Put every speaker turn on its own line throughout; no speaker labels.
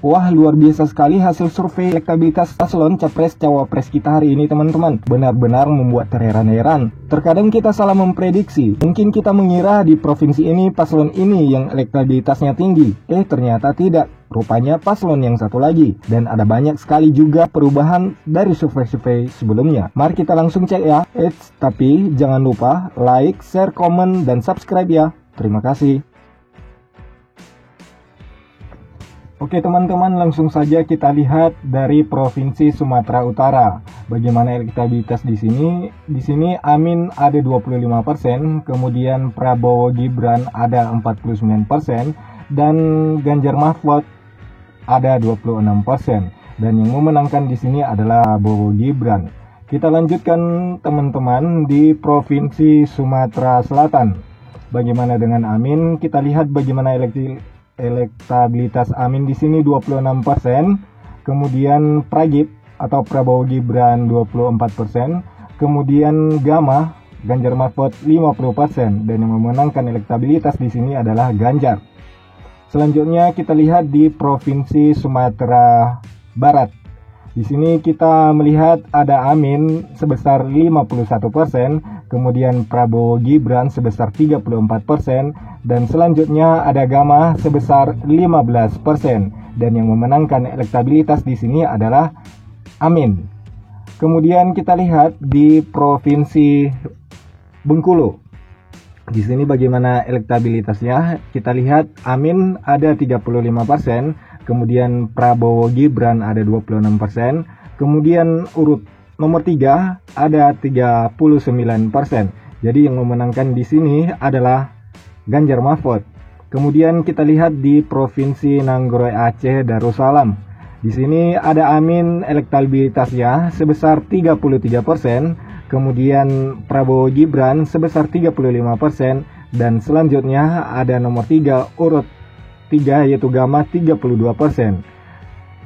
Wah, luar biasa sekali hasil survei elektabilitas paslon capres-cawapres kita hari ini, teman-teman. Benar-benar membuat terheran-heran. Terkadang kita salah memprediksi. Mungkin kita mengira di provinsi ini paslon ini yang elektabilitasnya tinggi. Ternyata tidak. Rupanya paslon yang satu lagi. Dan ada banyak sekali juga perubahan dari survei-survei sebelumnya. Mari kita langsung cek ya. Tapi jangan lupa like, share, komen, dan subscribe ya. Terima kasih. Oke teman-teman, langsung saja kita lihat dari Provinsi Sumatera Utara. Bagaimana elektabilitas di sini? Di sini Amin ada 25%, kemudian Prabowo Gibran ada 49%, dan Ganjar Mahfud ada 26%. Dan yang memenangkan di sini adalah Prabowo Gibran. Kita lanjutkan teman-teman di Provinsi Sumatera Selatan. Bagaimana dengan Amin? Kita lihat bagaimana elektabilitas Amin di sini 26%, kemudian Pragib atau Prabowo Gibran 24%, kemudian Gama Ganjar Mahfud 50%, dan yang memenangkan elektabilitas di sini adalah Ganjar. Selanjutnya kita lihat di Provinsi Sumatera Barat. Di sini kita melihat ada Amin sebesar 51%, kemudian Prabowo Gibran sebesar 34%, dan selanjutnya ada Gama sebesar 15%, dan yang memenangkan elektabilitas di sini adalah Amin. Kemudian kita lihat di Provinsi Bengkulu. Di sini bagaimana elektabilitasnya? Kita lihat Amin ada 35%, kemudian Prabowo Gibran ada 26%, kemudian urut nomor 3 ada 39%. Jadi yang memenangkan di sini adalah Ganjar Mahfud. Kemudian kita lihat di Provinsi Nanggoroe Aceh Darussalam. Di sini ada Amin elektabilitasnya sebesar 33%, kemudian Prabowo Gibran sebesar 35%, dan selanjutnya ada nomor 3 urut 3 yaitu Gama 32%.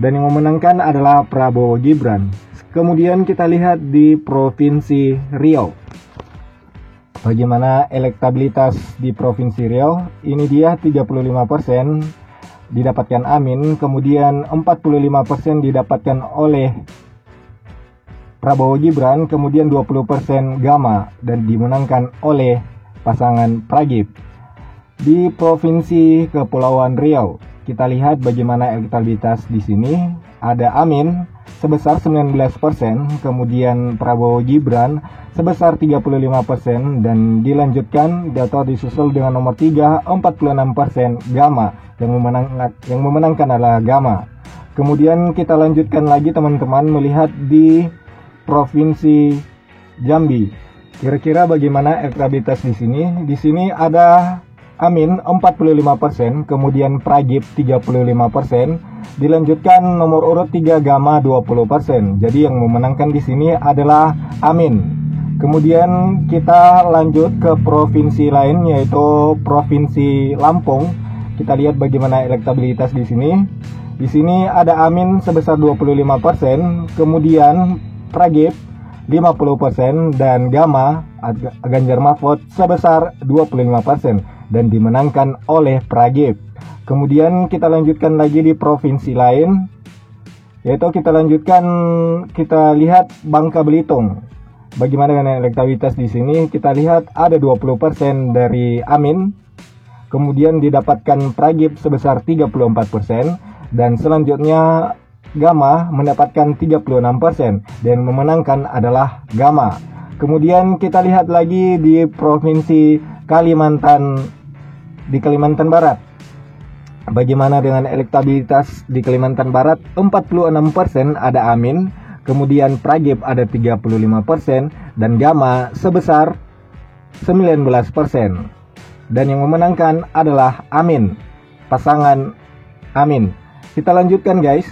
Dan yang memenangkan adalah Prabowo Gibran. Kemudian kita lihat di Provinsi Riau. Bagaimana elektabilitas di Provinsi Riau? Ini dia 35% didapatkan Amin, kemudian 45% didapatkan oleh Prabowo Gibran, kemudian 20% Gama, dan dimenangkan oleh pasangan Pragib. Di Provinsi Kepulauan Riau, kita lihat bagaimana elektabilitas di sini. Ada Amin sebesar 19%, kemudian Prabowo Gibran sebesar 35%, dan dilanjutkan atau disusul dengan nomor 3 46% Gama. Yang memenangkan adalah Gama. Kemudian kita lanjutkan lagi teman-teman melihat di Provinsi Jambi. Kira-kira bagaimana elektabilitas di sini? Di sini ada Amin 45%, kemudian Pragib 35%, dilanjutkan nomor urut 3 Gama 20%. Jadi yang memenangkan di sini adalah Amin. Kemudian kita lanjut ke provinsi lain yaitu Provinsi Lampung. Kita lihat bagaimana elektabilitas di sini. Di sini ada Amin sebesar 25%, kemudian Pragib 50%, dan Gama Ganjar Mahfud sebesar 25%, dan dimenangkan oleh Pragib. Kemudian kita lanjutkan lagi di provinsi lain, yaitu kita lihat Bangka Belitung. Bagaimana dengan elektabilitas di sini? Kita lihat ada 20% dari Amin, kemudian didapatkan Pragib sebesar 34%, dan selanjutnya Gama mendapatkan 36%, dan memenangkan adalah Gama. Kemudian kita lihat lagi di provinsi Kalimantan Barat. Bagaimana dengan elektabilitas di Kalimantan Barat? 46% ada Amin, kemudian Pragib ada 35%, dan Gama sebesar 19%. Dan yang memenangkan adalah Amin, pasangan Amin. Kita lanjutkan guys.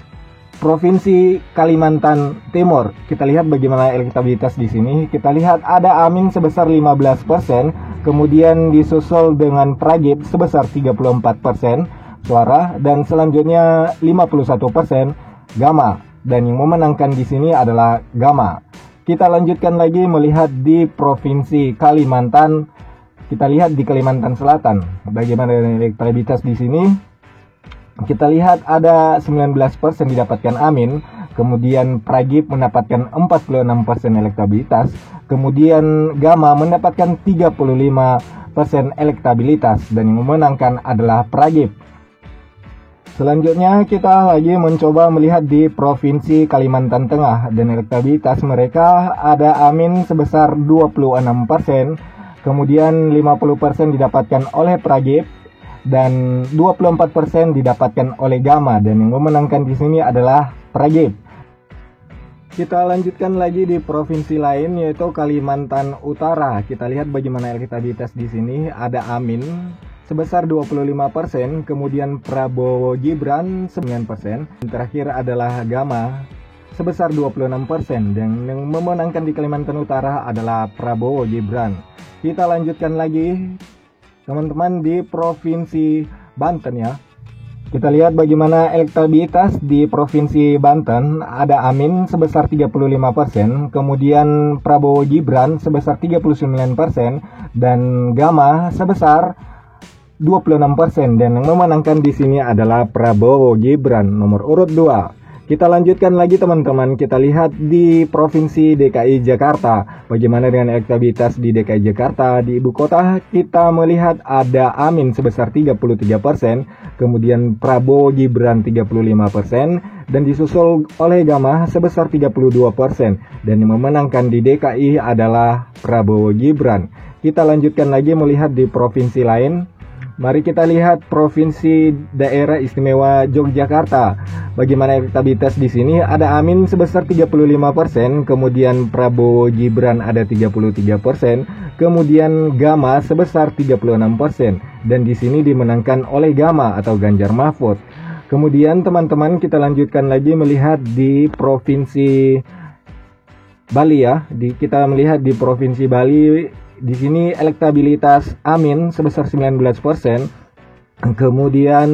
Provinsi Kalimantan Timur. Kita lihat bagaimana elektabilitas di sini. Kita lihat ada Amin sebesar 15%, kemudian disusul dengan Pragib sebesar 34% suara, dan selanjutnya 51% Gama. Dan yang memenangkan di sini adalah Gama. Kita lanjutkan lagi melihat di Provinsi Kalimantan. Kita lihat di Kalimantan Selatan. Bagaimana elektabilitas di sini? kita lihat ada 19% didapatkan Amin, kemudian Pragip mendapatkan 46% elektabilitas, kemudian Gama mendapatkan 35% elektabilitas, dan yang memenangkan adalah Pragip. Selanjutnya kita lagi mencoba melihat di Provinsi Kalimantan Tengah, dan elektabilitas mereka ada Amin sebesar 26%, kemudian 50% didapatkan oleh Pragip, dan 24% didapatkan oleh Gama, dan yang memenangkan di sini adalah Pragip. Kita lanjutkan lagi di provinsi lain, yaitu Kalimantan Utara. Kita lihat bagaimana elektabilitas di sini. Ada Amin sebesar 25%, kemudian Prabowo Gibran 9%, terakhir adalah Gama sebesar 26%, dan yang memenangkan di Kalimantan Utara adalah Prabowo Gibran. Kita lanjutkan lagi teman-teman di Provinsi Banten ya. Kita lihat bagaimana elektabilitas di Provinsi Banten. Ada Amin sebesar 35%, kemudian Prabowo Gibran sebesar 39%, dan Gama sebesar 26%, dan yang memenangkan di sini adalah Prabowo Gibran nomor urut 2. Kita lanjutkan lagi teman-teman, kita lihat di Provinsi DKI Jakarta. Bagaimana dengan elektabilitas di DKI Jakarta? Di ibu kota kita melihat ada Amin sebesar 33%, kemudian Prabowo Gibran 35%, dan disusul oleh Gama sebesar 32%, dan yang memenangkan di DKI adalah Prabowo Gibran. Kita lanjutkan lagi melihat di provinsi lain. Mari kita lihat Provinsi Daerah Istimewa Yogyakarta. Bagaimana elektabilitas di sini? Ada Amin sebesar 35%, kemudian Prabowo Gibran ada 33%, kemudian Gama sebesar 36%, dan di sini dimenangkan oleh Gama atau Ganjar Mahfud. Kemudian teman-teman kita lanjutkan lagi melihat di Provinsi Bali ya. Kita melihat di Provinsi Bali. Di sini elektabilitas Amin sebesar 19%, kemudian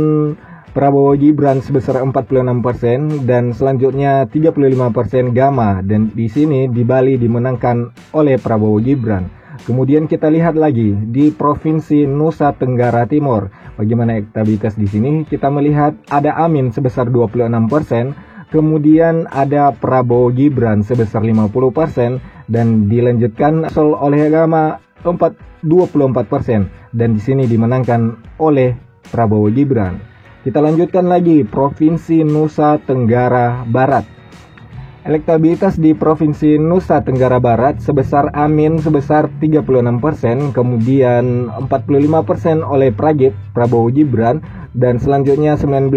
Prabowo Gibran sebesar 46%, dan selanjutnya 35% Gama, dan di sini di Bali dimenangkan oleh Prabowo Gibran. Kemudian kita lihat lagi di Provinsi Nusa Tenggara Timur. Bagaimana elektabilitas di sini? Kita melihat ada Amin sebesar 26%, kemudian ada Prabowo Gibran sebesar 50%, dan dilanjutkan oleh Gama 24%, dan di sini dimenangkan oleh Prabowo Gibran. Kita lanjutkan lagi Provinsi Nusa Tenggara Barat. Elektabilitas di Provinsi Nusa Tenggara Barat sebesar Amin sebesar 36%, kemudian 45% oleh Pragip Prabowo Gibran, dan selanjutnya 19%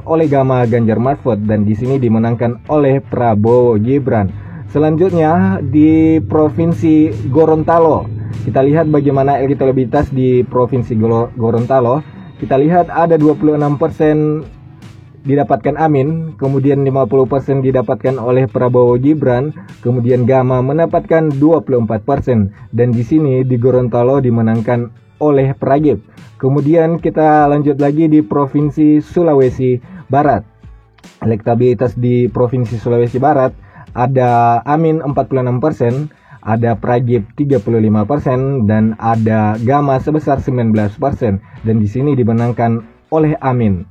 oleh Gama Ganjar Mahfud, dan di sini dimenangkan oleh Prabowo Gibran. Selanjutnya di Provinsi Gorontalo. Kita lihat bagaimana elektabilitas di Provinsi Gorontalo. Kita lihat ada 26% didapatkan Amin, kemudian 50% didapatkan oleh Prabowo Gibran, kemudian Gama mendapatkan 24%, dan di sini di Gorontalo dimenangkan oleh Pragip. Kemudian kita lanjut lagi di Provinsi Sulawesi Barat. Elektabilitas di Provinsi Sulawesi Barat ada Amin 46%, ada Pragip 35%, dan ada Gama sebesar 19%, dan di sini dimenangkan oleh Amin.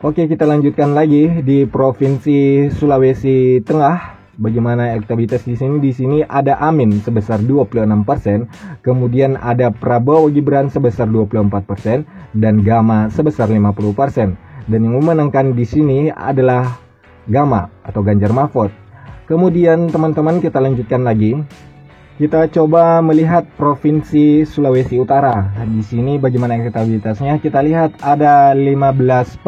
Oke, kita lanjutkan lagi di Provinsi Sulawesi Tengah. Bagaimana elektabilitas di sini? Di sini ada Amin sebesar 26%, kemudian ada Prabowo Gibran sebesar 24%, dan Gama sebesar 50%. Dan yang memenangkan di sini adalah Gama atau Ganjar Mahfud. Kemudian teman-teman kita lanjutkan lagi. Kita coba melihat Provinsi Sulawesi Utara. Di sini bagaimana elektabilitasnya? Kita lihat ada 15%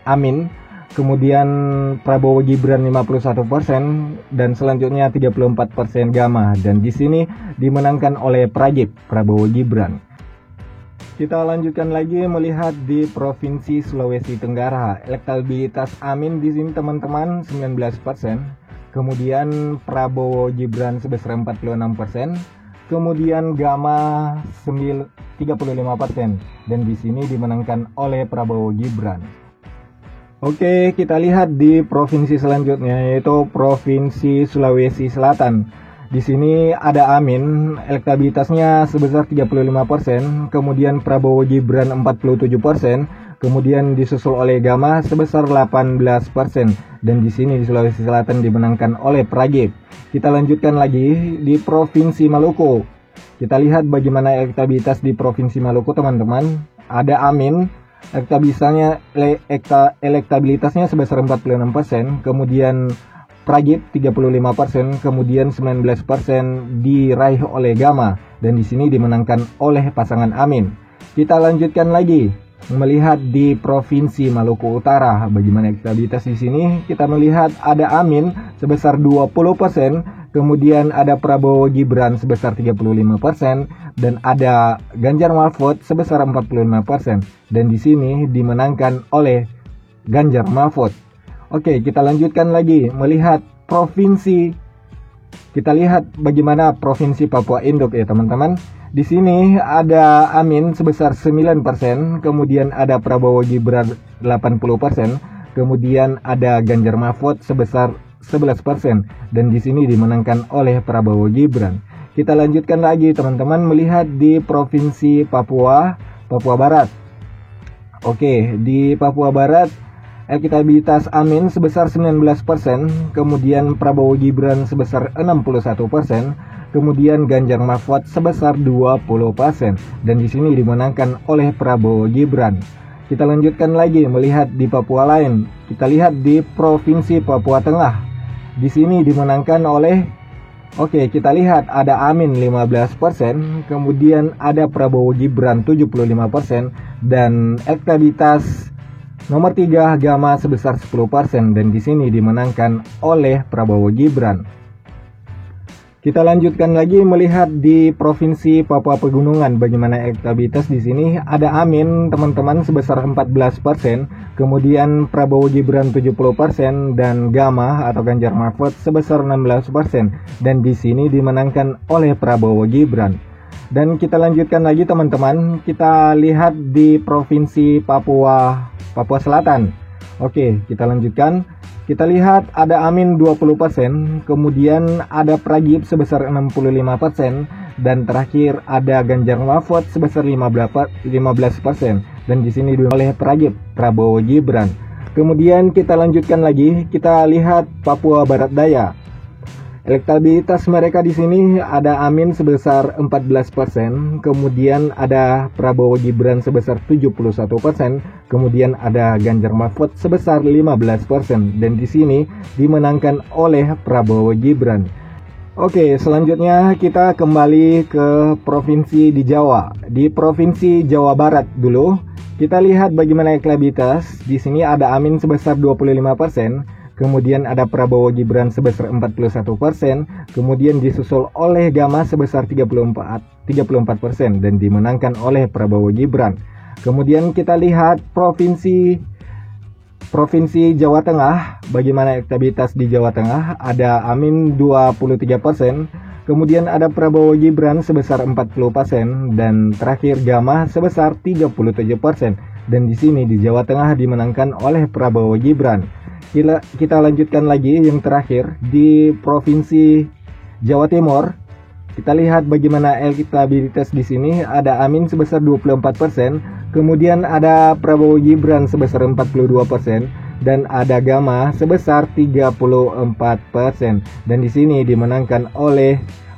Amin, kemudian Prabowo Gibran 51%, dan selanjutnya 34% Gama, dan di sini dimenangkan oleh Pragip Prabowo Gibran. Kita lanjutkan lagi melihat di Provinsi Sulawesi Tenggara. Elektabilitas Amin di sini teman-teman 19%, kemudian Prabowo Gibran sebesar 46%, kemudian Gama 35%, dan di sini dimenangkan oleh Prabowo Gibran. Oke, kita lihat di provinsi selanjutnya, yaitu Provinsi Sulawesi Selatan. Di sini ada Amin, elektabilitasnya sebesar 35%, kemudian Prabowo Gibran 47%, kemudian disusul oleh Gama sebesar 18%, dan di sini di Sulawesi Selatan dimenangkan oleh Pragib. Kita lanjutkan lagi di Provinsi Maluku. Kita lihat bagaimana elektabilitas di Provinsi Maluku, teman-teman. Ada Amin, elektabilitasnya sebesar 46%, kemudian Pragib 35%, kemudian 19% diraih oleh Gama, dan di sini dimenangkan oleh pasangan Amin. Kita lanjutkan lagi melihat di Provinsi Maluku Utara. Bagaimana elektabilitas di sini? Kita melihat ada Amin sebesar 20%, kemudian ada Prabowo Gibran sebesar 35%, dan ada Ganjar Mahfud sebesar 45%, dan di sini dimenangkan oleh Ganjar Mahfud. Oke, kita lanjutkan lagi melihat provinsi. Kita lihat bagaimana Provinsi Papua Induk ya, teman-teman. Di sini ada Amin sebesar 9%, kemudian ada Prabowo Gibran 80%, kemudian ada Ganjar Mahfud sebesar 11%, dan di sini dimenangkan oleh Prabowo Gibran. Kita lanjutkan lagi, teman-teman, melihat di Provinsi Papua Barat. Oke, di Papua Barat elektabilitas Amin sebesar 19%, kemudian Prabowo Gibran sebesar 61%, kemudian Ganjar Mahfud sebesar 20%, dan di sini dimenangkan oleh Prabowo Gibran. Kita lanjutkan lagi melihat di Papua lain. Kita lihat di Provinsi Papua Tengah. Di sini dimenangkan oleh, kita lihat ada Amin 15%, kemudian ada Prabowo Gibran 75%, dan elektabilitas nomor 3 Gama sebesar 10%, dan di sini dimenangkan oleh Prabowo Gibran. Kita lanjutkan lagi melihat di Provinsi Papua Pegunungan. Bagaimana elektabilitas di sini? Ada Amin, teman-teman, sebesar 14%, kemudian Prabowo Gibran 70%, dan Gama atau Ganjar Mahfud sebesar 16%, dan di sini dimenangkan oleh Prabowo Gibran. Dan kita lanjutkan lagi, teman-teman. Kita lihat di Provinsi Papua Selatan. Oke, kita lanjutkan. Kita lihat ada Amin 20%, kemudian ada Pragib sebesar 65%, dan terakhir ada Ganjar Mahfud sebesar 15%, dan di sini oleh Pragib, Prabowo Gibran. Kemudian kita lanjutkan lagi, kita lihat Papua Barat Daya. Elektabilitas mereka di sini ada Amin sebesar 14%, kemudian ada Prabowo Gibran sebesar 71%, kemudian ada Ganjar Mahfud sebesar 15%, dan di sini dimenangkan oleh Prabowo Gibran. Oke, selanjutnya kita kembali ke provinsi di Jawa. Di Provinsi Jawa Barat dulu, kita lihat bagaimana elektabilitas. Di sini ada Amin sebesar 25%. Kemudian ada Prabowo Gibran sebesar 41%, kemudian disusul oleh Gama sebesar 34%, dan dimenangkan oleh Prabowo Gibran. Kemudian kita lihat Provinsi Jawa Tengah. Bagaimana elektabilitas di Jawa Tengah? Ada Amin 23%, kemudian ada Prabowo Gibran sebesar 40%, dan terakhir Gama sebesar 37%, dan di sini di Jawa Tengah dimenangkan oleh Prabowo Gibran. Kita lanjutkan lagi yang terakhir di Provinsi Jawa Timur. Kita lihat bagaimana elektabilitas di sini. Ada Amin sebesar 24%, kemudian ada Prabowo Gibran sebesar 42%, dan ada Gama sebesar 34%, dan di sini dimenangkan oleh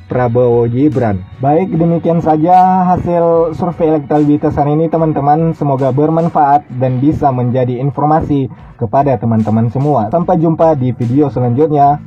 Prabowo Gibran. Baik, demikian saja hasil survei elektabilitas hari ini, teman-teman. Semoga bermanfaat dan bisa menjadi informasi kepada teman-teman semua. Sampai jumpa di video selanjutnya.